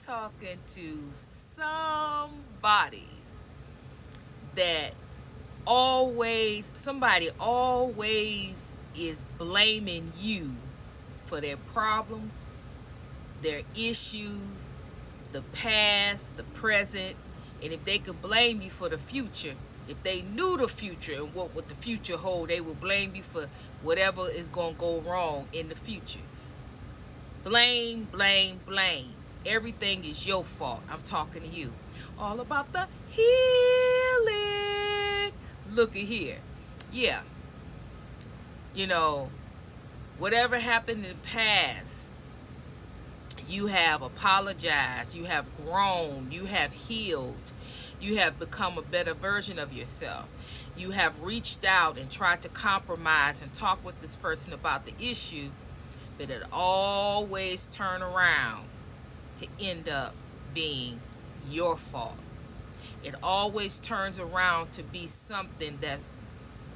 talking to some bodies that somebody always is blaming you for their problems, their issues, the past, the present, and if they could blame you for the future, if they knew the future and what would the future hold, they would blame you for whatever is going to go wrong in the future. Blame, blame, blame. Everything is your fault. I'm talking to you. All about the healing. Look at here. Yeah. You know, whatever happened in the past, you have apologized, you have grown, you have healed, you have become a better version of yourself. You have reached out and tried to compromise and talk with this person about the issue, but it always turn around to end up being your fault. It always turns around to be something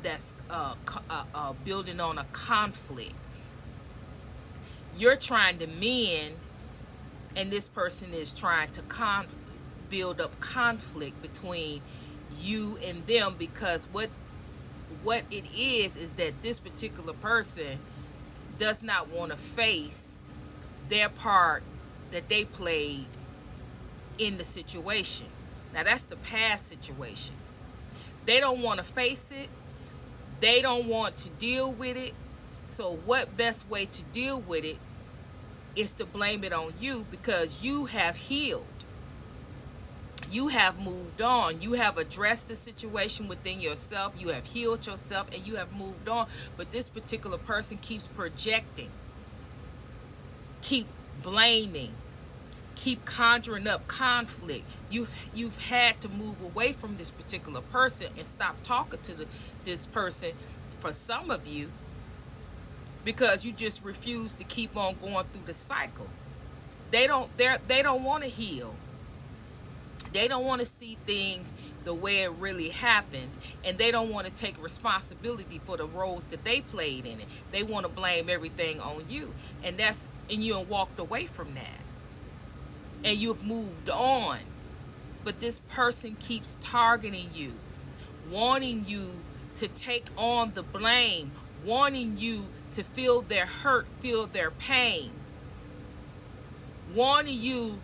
that's building on a conflict. You're trying to mend, and this person is trying to build up conflict between you and them, because what it is that this particular person does not want to face their part that they played in the situation. Now that's the past situation. They don't want to face it. They don't want to deal with it. So what best way to deal with it is to blame it on you, because you have healed. You have moved on. You have addressed the situation within yourself. You have healed yourself and you have moved on. But this particular person keeps projecting, keep blaming, keep conjuring up conflict. You've had to move away from this particular person and stop talking to this person, for some of you, because you just refuse to keep on going through the cycle. They don't want to heal. They don't want to see things the way it really happened, and they don't want to take responsibility for the roles that they played in it. They want to blame everything on you, and you have walked away from that, and you've moved on. But this person keeps targeting you, wanting you to take on the blame, wanting you to feel their hurt, feel their pain, wanting you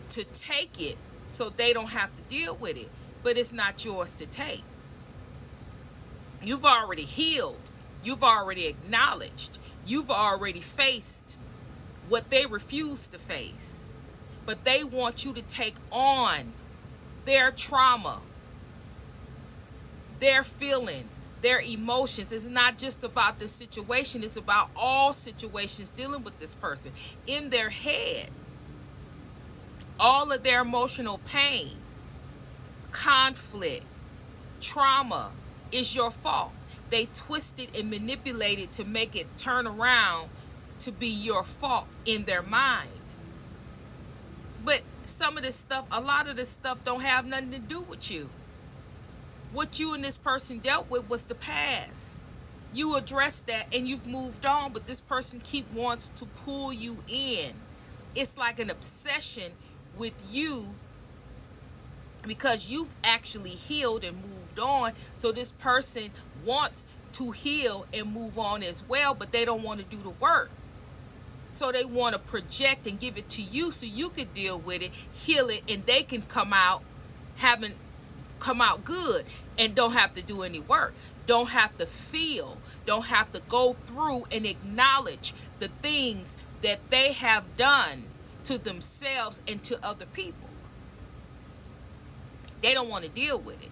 to take it so they don't have to deal with it. But it's not yours to take. You've already healed. You've already acknowledged. You've already faced what they refuse to face. But they want you to take on their trauma, their feelings, their emotions. It's not just about this situation. It's about all situations dealing with this person. In their head, all of their emotional pain, conflict, trauma is your fault. They twisted and manipulated to make it turn around to be your fault in their mind. But some of this stuff, a lot of this stuff don't have nothing to do with you. What you and this person dealt with was the past. You addressed that and you've moved on, but this person wants to pull you in. It's like an obsession with you, because you've actually healed and moved on. So this person wants to heal and move on as well, but they don't want to do the work. So they want to project and give it to you so you can deal with it, heal it, and they can come out good and don't have to do any work, don't have to feel, don't have to go through and acknowledge the things that they have done to themselves and to other people. They don't want to deal with it.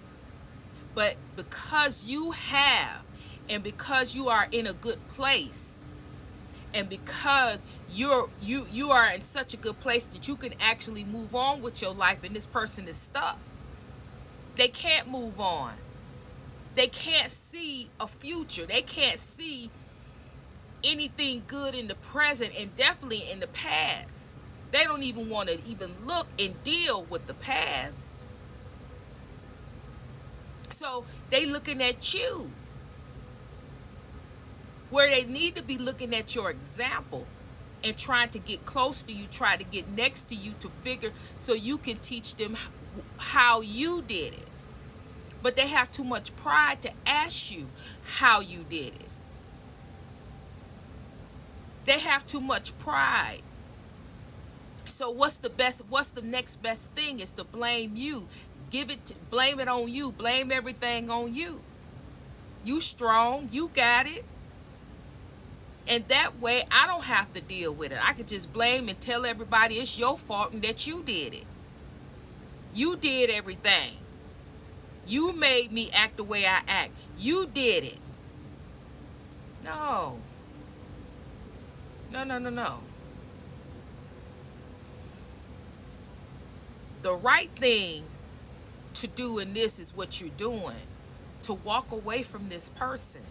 But because you have, and because you are in a good place, and because you are in such a good place that you can actually move on with your life, and this person is stuck. They can't move on. They can't see a future. They can't see anything good in the present, and definitely in the past. They don't even want to even look and deal with the past. So they looking at you, where they need to be looking at your example and trying to get close to you, try to get next to you to figure so you can teach them how you did it. But they have too much pride to ask you how you did it. They have too much pride. So what's the next best thing is to blame you. Blame it on you. Blame everything on you. You strong, you got it. And that way I don't have to deal with it. I could just blame and tell everybody it's your fault and that you did it. You did everything. You made me act the way I act. You did it. No. No, no, no, no. The right thing to do in this is what you're doing. To walk away from this person.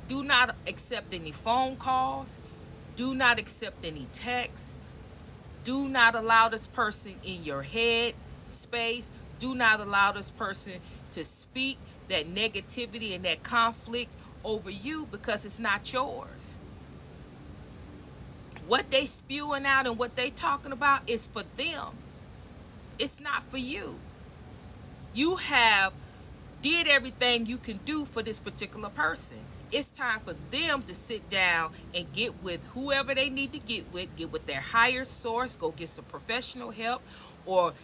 Do not accept any phone calls. Do not accept any texts. Do not allow this person in your head space. Do not allow this person to speak that negativity and that conflict over you, because it's not yours. What they spewing out and what they talking about is for them. It's not for you. You have did everything you can do for this particular person. It's time for them to sit down and get with whoever they need to get with their higher source, go get some professional help, or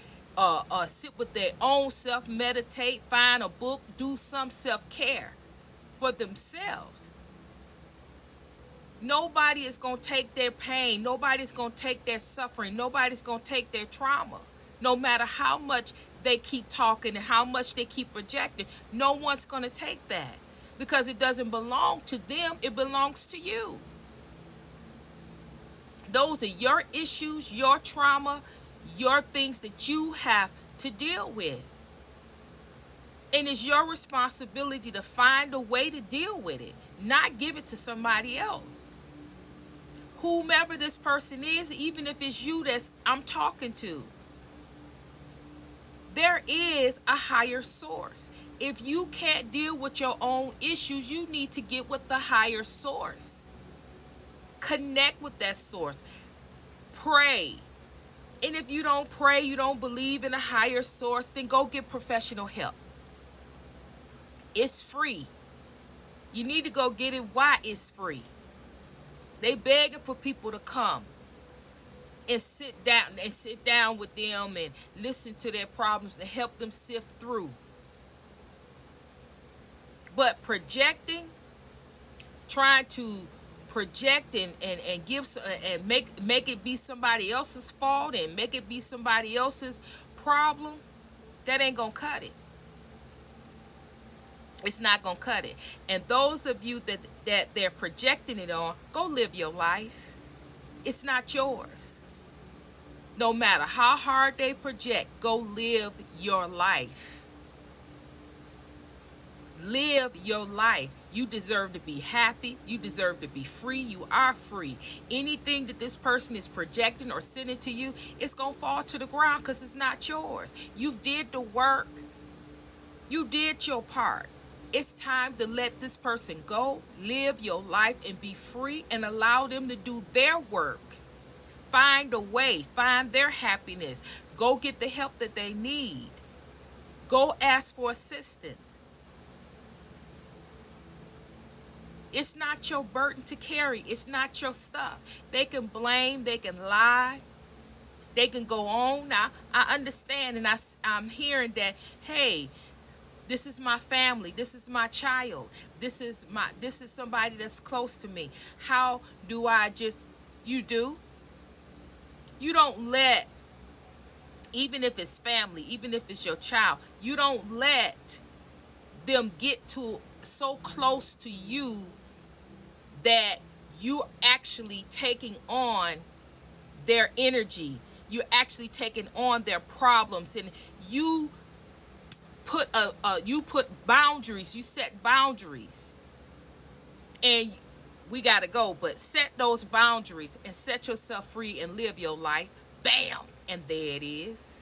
sit with their own self, meditate, find a book, do some self-care for themselves. Nobody is going to take their pain. Nobody's going to take their suffering. Nobody's going to take their trauma. No matter how much they keep talking and how much they keep projecting, no one's going to take that. Because it doesn't belong to them, it belongs to you. Those are your issues, your trauma, your things that you have to deal with. And it's your responsibility to find a way to deal with it, not give it to somebody else. Whomever this person is, even if it's you that I'm talking to, there is a higher source. If you can't deal with your own issues, you need to get with the higher source. Connect with that source. Pray. And if you don't pray, you don't believe in a higher source, then go get professional help. It's free. You need to go get it. Why it's free? They begging for people to come and sit down with them and listen to their problems and help them sift through. But projecting, trying to project and give and make it be somebody else's fault and make it be somebody else's problem, that ain't gonna cut it. It's not gonna cut it. And those of you that they're projecting it on, go live your life. It's not yours. No matter how hard they project, go live your life. Live your life. You deserve to be happy. You deserve to be free. You are free. Anything that this person is projecting or sending to you, it's going to fall to the ground because it's not yours. You did the work. You did your part. It's time to let this person go, live your life, and be free, and allow them to do their work. Find a way. Find their happiness. Go get the help that they need. Go ask for assistance. It's not your burden to carry. It's not your stuff. They can blame. They can lie. They can go on. Now, I understand, and I'm hearing that, hey, this is my family. This is my child. This is somebody that's close to me. How do I just... You do. You don't let, even if it's family, even if it's your child, you don't let them get to so close to you that you're actually taking on their energy. You're actually taking on their problems, and you put boundaries. You set boundaries, and we gotta go. But set those boundaries and set yourself free and live your life. Bam, and there it is.